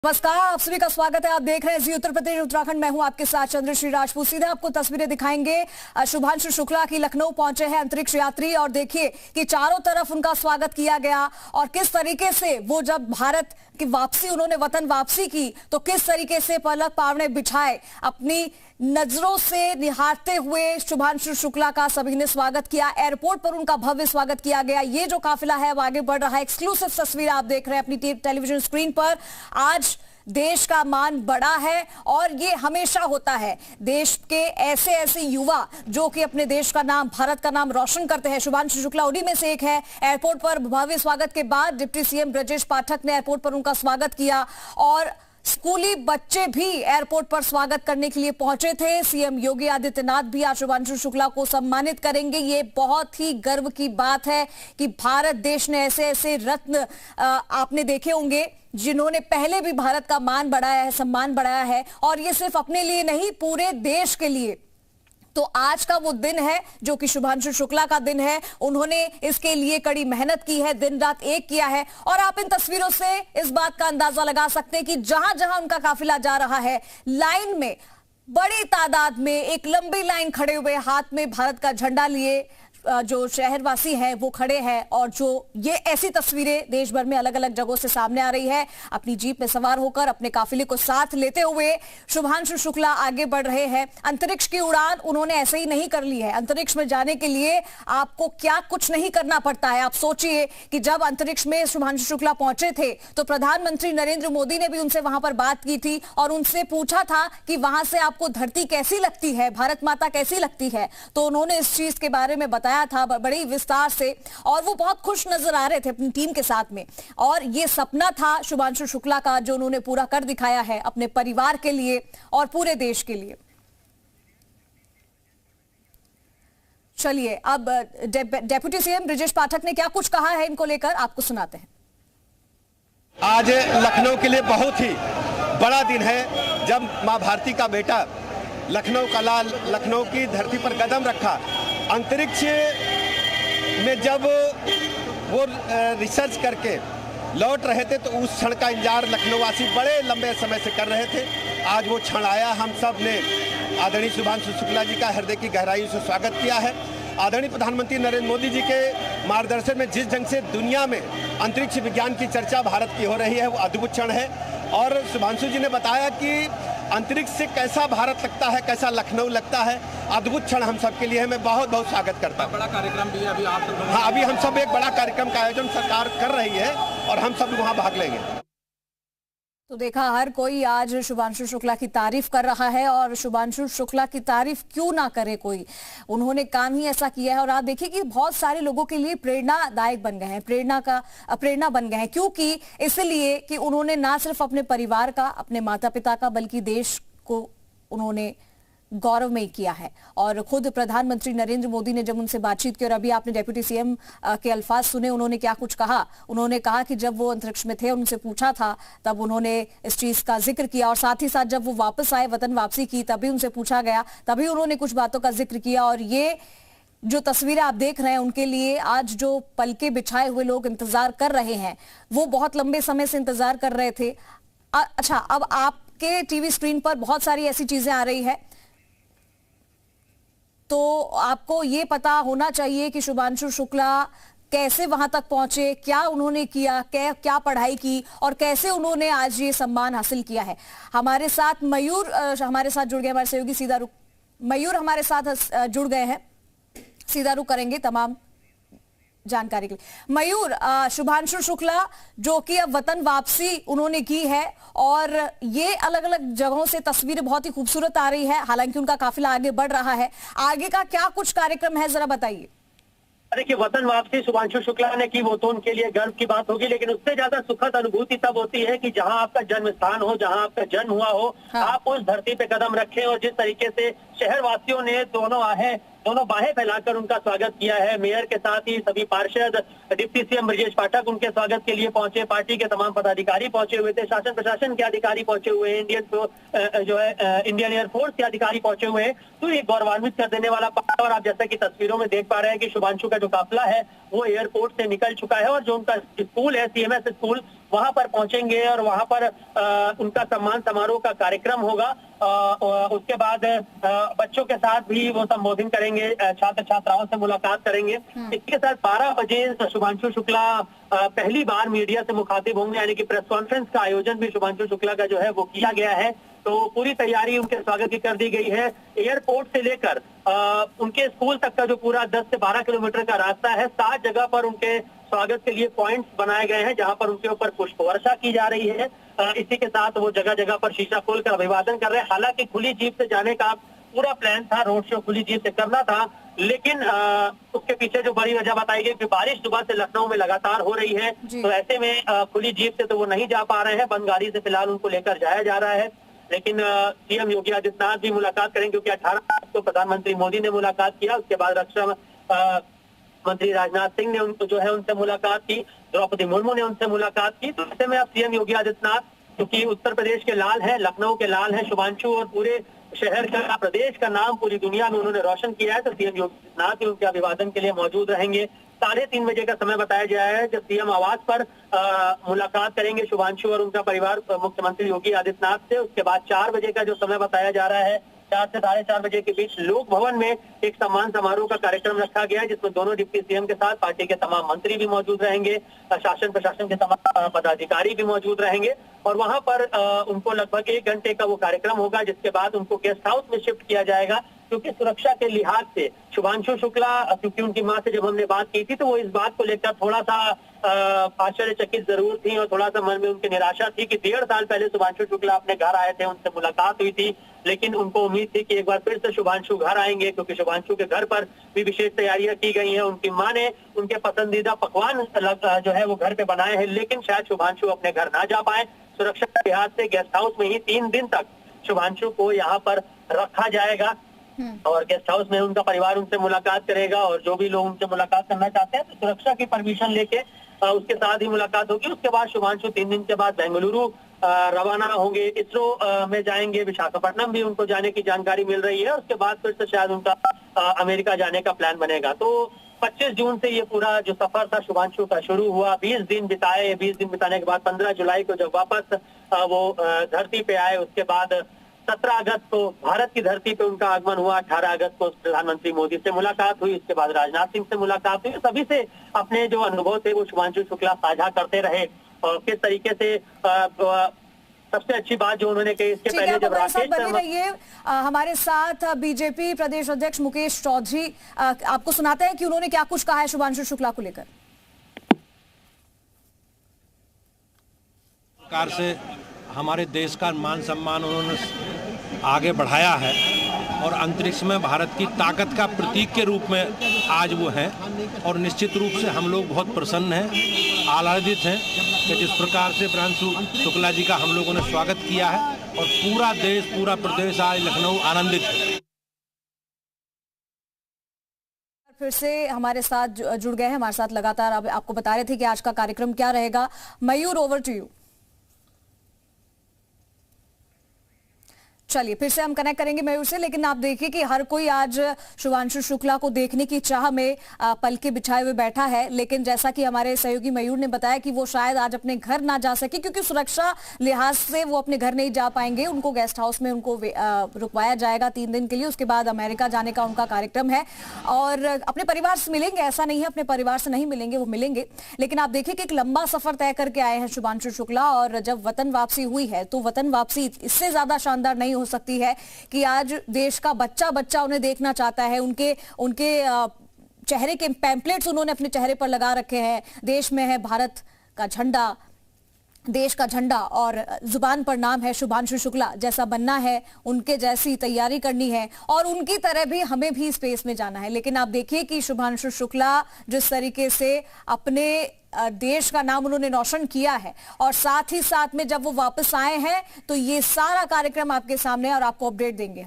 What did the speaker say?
नमस्कार, आप सभी का स्वागत है। आप देख रहे हैं जी उत्तर प्रदेश उत्तराखंड। मैं हूं आपके साथ चंद्रश्री राजपूत। सीधे आपको तस्वीरें दिखाएंगे। शुभांशु शुक्ला की लखनऊ पहुंचे हैं अंतरिक्ष यात्री और देखिए कि चारों तरफ उनका स्वागत किया गया और किस तरीके से वो जब भारत की वापसी, उन्होंने वतन वापसी की तो किस तरीके से पलक पावने बिछाए अपनी नजरों से निहारते हुए शुभांशु शुक्ला का सभी ने स्वागत किया। एयरपोर्ट पर उनका भव्य स्वागत किया गया। ये जो काफिला है वो आगे बढ़ रहा है। एक्सक्लूसिव तस्वीर आप देख रहे हैं अपनी टेलीविजन स्क्रीन पर। आज देश का मान बड़ा है और ये हमेशा होता है। देश के ऐसे ऐसे युवा जो कि अपने देश का नाम, भारत का नाम रोशन करते हैं। शुभांशु शुक्ला उन्हीं में से एक है। एयरपोर्ट पर भव्य स्वागत के बाद डिप्टी सीएम ब्रजेश पाठक ने एयरपोर्ट पर उनका स्वागत किया और स्कूली बच्चे भी एयरपोर्ट पर स्वागत करने के लिए पहुंचे थे। सीएम योगी आदित्यनाथ भी आज शुभांशु शुक्ला को सम्मानित करेंगे। ये बहुत ही गर्व की बात है कि भारत देश ने ऐसे ऐसे रत्न आपने देखे होंगे जिन्होंने पहले भी भारत का मान बढ़ाया है, सम्मान बढ़ाया है और ये सिर्फ अपने लिए नहीं, पूरे देश के लिए। तो आज का वो दिन है जो कि शुभांशु शुक्ला का दिन है। उन्होंने इसके लिए कड़ी मेहनत की है, दिन रात एक किया है और आप इन तस्वीरों से इस बात का अंदाजा लगा सकते हैं कि जहां जहां उनका काफिला जा रहा है, लाइन में बड़ी तादाद में एक लंबी लाइन खड़े हुए, हाथ में भारत का झंडा लिए जो शहरवासी हैं वो खड़े हैं और जो ये ऐसी तस्वीरें देश भर में अलग अलग जगहों से सामने आ रही है। अपनी जीप में सवार होकर अपने काफिले को साथ लेते हुए शुभांशु शुक्ला आगे बढ़ रहे हैं। अंतरिक्ष की उड़ान उन्होंने ऐसे ही नहीं कर ली है। अंतरिक्ष में जाने के लिए आपको क्या कुछ नहीं करना पड़ता है। आप सोचिए कि जब अंतरिक्ष में शुभांशु शुक्ला पहुंचे थे तो प्रधानमंत्री नरेंद्र मोदी ने भी उनसे वहां पर बात की थी और उनसे पूछा था कि वहां से आपको धरती कैसी लगती है, भारत माता कैसी लगती है। तो उन्होंने इस चीज के बारे में बताया था बड़े विस्तार से और वो बहुत खुश नजर आ रहे थे अपनी टीम के साथ में। और ये सपना था शुभांशु शुक्ला का जो उन्होंने पूरा कर दिखाया है अपने परिवार के लिए और पूरे देश के लिए। चलिए अब डेप्यूटी सीएम ब्रजेश पाठक ने क्या कुछ कहा है इनको लेकर आपको सुनाते हैं। आज लखनऊ के लिए बहुत ही बड़ा दिन है जब मां भारती का बेटा लखनऊ का लाल लखनऊ की धरती पर कदम रखा। अंतरिक्ष में जब वो रिसर्च करके लौट रहे थे तो उस क्षण का इंतजार लखनऊ वासी बड़े लंबे समय से कर रहे थे। आज वो क्षण आया। हम सब ने आदरणीय शुभांशु शुक्ला जी का हृदय की गहराई से स्वागत किया है। आदरणीय प्रधानमंत्री नरेंद्र मोदी जी के मार्गदर्शन में जिस ढंग से दुनिया में अंतरिक्ष विज्ञान की चर्चा भारत की हो रही है वो अद्भुत क्षण है। और शुभांशु जी ने बताया कि अंतरिक्ष से कैसा भारत लगता है, कैसा लखनऊ लगता है। अद्भुत क्षण हम सब के लिए है। मैं बहुत बहुत स्वागत करता हूँ। बड़ा कार्यक्रम भी अभी आप सब हाँ, अभी हम सब एक बड़ा कार्यक्रम का आयोजन सरकार कर रही है और हम सब वहाँ भाग लेंगे। तो देखा, हर कोई आज शुभांशु शुक्ला की तारीफ कर रहा है और शुभांशु शुक्ला की तारीफ क्यों ना करे कोई। उन्होंने काम ही ऐसा किया है और आप देखिए कि बहुत सारे लोगों के लिए प्रेरणादायक बन गए हैं, प्रेरणा बन गए हैं। क्योंकि इसलिए कि उन्होंने ना सिर्फ अपने परिवार का, अपने माता पिता का, बल्कि देश को उन्होंने गौरवमयी किया है। और खुद प्रधानमंत्री नरेंद्र मोदी ने जब उनसे बातचीत की और अभी आपने डेप्यूटी सीएम के अल्फाज सुने, उन्होंने क्या कुछ कहा। उन्होंने कहा कि जब वो अंतरिक्ष में थे, उनसे पूछा था, तब उन्होंने इस चीज का जिक्र किया और साथ ही साथ जब वो वापस आए, वतन वापसी की, तभी उनसे पूछा गया, तभी उन्होंने कुछ बातों का जिक्र किया। और ये जो तस्वीरें आप देख रहे हैं उनके लिए आज जो पलके बिछाए हुए लोग इंतजार कर रहे हैं, वो बहुत लंबे समय से इंतजार कर रहे थे। अच्छा, अब आपके टीवी स्क्रीन पर बहुत सारी ऐसी चीजें आ रही है तो आपको ये पता होना चाहिए कि शुभांशु शुक्ला कैसे वहां तक पहुंचे, क्या उन्होंने किया, क्या पढ़ाई की और कैसे उन्होंने आज ये सम्मान हासिल किया है। हमारे साथ मयूर हमारे साथ जुड़ गए, हमारे सहयोगी सीधा रुख मयूर हमारे साथ जुड़ गए हैं। सीधा रुख करेंगे तमाम जानकारी के लिए। मयूर, शुभांशु शुक्ला जो कि अब वतन वापसी उन्होंने की है और ये अलग अलग जगहों से तस्वीरें बहुत ही खूबसूरत आ रही है। हालांकि उनका काफिला आगे बढ़ रहा है, आगे का क्या कुछ कार्यक्रम है जरा बताइए। देखिए, वतन वापसी शुभांशु शुक्ला ने की वो तो उनके लिए गर्व की बात होगी, लेकिन उससे ज्यादा सुखद अनुभूति तब होती है कि जहां आपका जन्म स्थान हो, जहां आपका जन्म हुआ हो, हाँ। आप उस धरती पे कदम रखें। और जिस तरीके से शहरवासियों ने दोनों बाहें फैलाकर उनका स्वागत किया है। मेयर के साथ ही सभी पार्षद, डिप्टी सीएम ब्रजेश पाठक उनके स्वागत के लिए पहुंचे, पार्टी के तमाम पदाधिकारी पहुंचे हुए थे, शासन प्रशासन के अधिकारी पहुंचे हुए हैं, इंडियन एयरफोर्स के अधिकारी पहुंचे हुए हैं। तो ये गौरवान्वित कर देने वाला बात। और आप जैसा कि तस्वीरों में देख पा रहे हैं कि शुभांशु का जो काफिला है वो एयरपोर्ट से निकल चुका है और जो उनका स्कूल है, सीएमएस स्कूल, वहां पर पहुंचेंगे और वहां पर उनका सम्मान समारोह का कार्यक्रम होगा। उसके बाद बच्चों के साथ भी वो संबोधित करेंगे, छात्र छात्राओं से मुलाकात करेंगे। इसके साथ 12 बजे शुभांशु शुक्ला पहली बार मीडिया से मुखातिब होंगे, यानी कि प्रेस कॉन्फ्रेंस का आयोजन भी शुभांशु शुक्ला का जो है वो किया गया है। तो पूरी तैयारी उनके स्वागत की कर दी गई है। एयरपोर्ट से लेकर उनके स्कूल तक का जो पूरा 10 से 12 किलोमीटर का रास्ता है, 7 जगह पर उनके स्वागत के लिए पॉइंट्स बनाए गए हैं, जहां पर उनके ऊपर पुष्प वर्षा की जा रही है। इसी के साथ वो जगह जगह पर शीशा खोलकर अभिवादन कर रहे हैं। हालांकि खुली जीप से जाने का पूरा प्लान था, रोड शो खुली जीप से करना था, लेकिन उसके पीछे जो बड़ी वजह बताई गई कि बारिश सुबह से लखनऊ में लगातार हो रही है, तो ऐसे में खुली जीप से तो वो नहीं जा पा रहे हैं। बंद गाड़ी से फिलहाल उनको लेकर जाया जा रहा है। लेकिन सीएम योगी आदित्यनाथ भी मुलाकात करेंगे, क्योंकि 18 अगस्त को प्रधानमंत्री मोदी ने मुलाकात किया। उसके बाद रक्षा मंत्री राजनाथ सिंह ने उनको जो है उनसे मुलाकात की, द्रौपदी मुर्मू ने उनसे मुलाकात की। तो ऐसे में अब सीएम योगी आदित्यनाथ, क्योंकि उत्तर प्रदेश के लाल हैं, लखनऊ के लाल हैं शुभांशु, और पूरे शहर का, प्रदेश का नाम पूरी दुनिया में उन्होंने रोशन किया है, तो सीएम योगी आदित्यनाथ उनके अभिवादन के लिए मौजूद रहेंगे। 3:30 बजे का समय बताया गया है, जब सीएम आवास पर मुलाकात करेंगे शुभांशु और उनका परिवार मुख्यमंत्री योगी आदित्यनाथ से। उसके बाद 4 बजे का जो समय बताया जा रहा है, 4 से 4:30 बजे के बीच लोक भवन में एक सम्मान समारोह का कार्यक्रम रखा गया है, जिसमें दोनों डिप्टी सीएम के साथ पार्टी के तमाम मंत्री भी मौजूद रहेंगे, शासन प्रशासन के तमाम पदाधिकारी भी मौजूद रहेंगे। और वहां पर उनको लगभग 1 घंटे का वो कार्यक्रम होगा, जिसके बाद उनको गेस्ट हाउस में शिफ्ट किया जाएगा, क्योंकि सुरक्षा के लिहाज से शुभांशु शुक्ला, क्योंकि उनकी मां से जब हमने बात की थी तो वो इस बात को लेकर थोड़ा सा आश्चर्यचकित जरूर थी और थोड़ा सा मन में उनकी निराशा थी कि 1.5 साल पहले शुभांशु शुक्ला अपने घर आए थे, उनसे मुलाकात हुई थी, लेकिन उनको उम्मीद थी कि एक बार फिर से शुभांशु घर आएंगे, क्योंकि शुभांशु के घर पर भी विशेष तैयारियां की गई हैं। उनकी मां ने उनके पसंदीदा पकवान जो है वो घर पे बनाए हैं, लेकिन शायद शुभांशु अपने घर ना जा पाए। सुरक्षा के लिहाज से गेस्ट हाउस में ही 3 दिन तक शुभांशु को यहाँ पर रखा जाएगा और गेस्ट हाउस में उनका परिवार उनसे मुलाकात करेगा, और जो भी लोग उनसे मुलाकात करना चाहते हैं तो सुरक्षा की परमिशन लेके उसके साथ ही मुलाकात होगी। उसके बाद शुभांशु 3 दिन के बाद बेंगलुरु रवाना होंगे, इसरो में जाएंगे, विशाखापट्टनम भी उनको जाने की जानकारी मिल रही है। उसके बाद फिर से शायद उनका अमेरिका जाने का प्लान बनेगा। तो 25 जून से ये पूरा जो सफर था शुभांशु का शुरू हुआ, 20 दिन बिताए। 20 दिन बिताने के बाद 15 जुलाई को जब वापस वो धरती पे आए, उसके बाद 17 अगस्त को भारत की धरती पे उनका आगमन हुआ। 18 अगस्त को प्रधानमंत्री मोदी से मुलाकात हुई, उसके बाद राजनाथ सिंह से मुलाकात हुई। सभी से अपने जो अनुभव थे वो शुभांशु शुक्ला साझा करते रहे, और किस तरीके से सबसे अच्छी बात जो उन्होंने कही, इसके पहले जब राकेश शर्मा हमारे साथ बीजेपी प्रदेश अध्यक्ष मुकेश चौधरी आपको सुनाते हैं कि उन्होंने क्या कुछ कहा है शुभांशु शुक्ला को लेकर। सरकार से हमारे देश का मान सम्मान उन्होंने आगे बढ़ाया है, और अंतरिक्ष में भारत की ताकत का प्रतीक के रूप में आज वो हैं, और निश्चित रूप से हम लोग बहुत प्रसन्न हैं, आह्लादित हैं कि जिस प्रकार से शुभांशु शुक्ला जी का हम लोगों ने स्वागत किया है, और पूरा देश, पूरा प्रदेश आज लखनऊ आनंदित है। फिर से हमारे साथ जुड़ गए हैं, हमारे साथ लगातार आपको बता रहे थे कि आज का कार्यक्रम क्या रहेगा। मयूर, ओवर टू यू। चलिए फिर से हम कनेक्ट करेंगे मयूर से, लेकिन आप देखिए कि हर कोई आज शुभांशु शुक्ला को देखने की चाह में पलके बिछाए हुए बैठा है। लेकिन जैसा कि हमारे सहयोगी मयूर ने बताया कि वो शायद आज अपने घर ना जा सके, क्योंकि सुरक्षा लिहाज से वो अपने घर नहीं जा पाएंगे। उनको गेस्ट हाउस में उनको रुकवाया जाएगा 3 दिन के लिए। उसके बाद अमेरिका जाने का उनका कार्यक्रम है, और अपने परिवार से मिलेंगे, ऐसा नहीं है अपने परिवार से नहीं मिलेंगे, वो मिलेंगे। लेकिन आप देखिए कि एक लंबा सफर तय करके आए हैं शुभांशु शुक्ला, और जब वतन वापसी हुई है तो वतन वापसी इससे ज्यादा शानदार नहीं हो सकती है कि आज देश का बच्चा बच्चा उन्हें देखना चाहता है। उनके चेहरे के पैम्पलेट्स उन्होंने अपने चेहरे पर लगा रखे हैं। देश में है भारत का झंडा, देश का झंडा, और जुबान पर नाम है शुभांशु शुक्ला। जैसा बनना है, उनके जैसी तैयारी करनी है, और उनकी तरह भी हमें भी स्पेस में जाना है। लेकिन आप देखिए कि शुभांशु शुक्ला जिस तरीके से अपने देश का नाम उन्होंने रोशन किया है, और साथ ही साथ में जब वो वापस आए हैं तो ये सारा कार्यक्रम आपके सामने, और आपको अपडेट देंगे।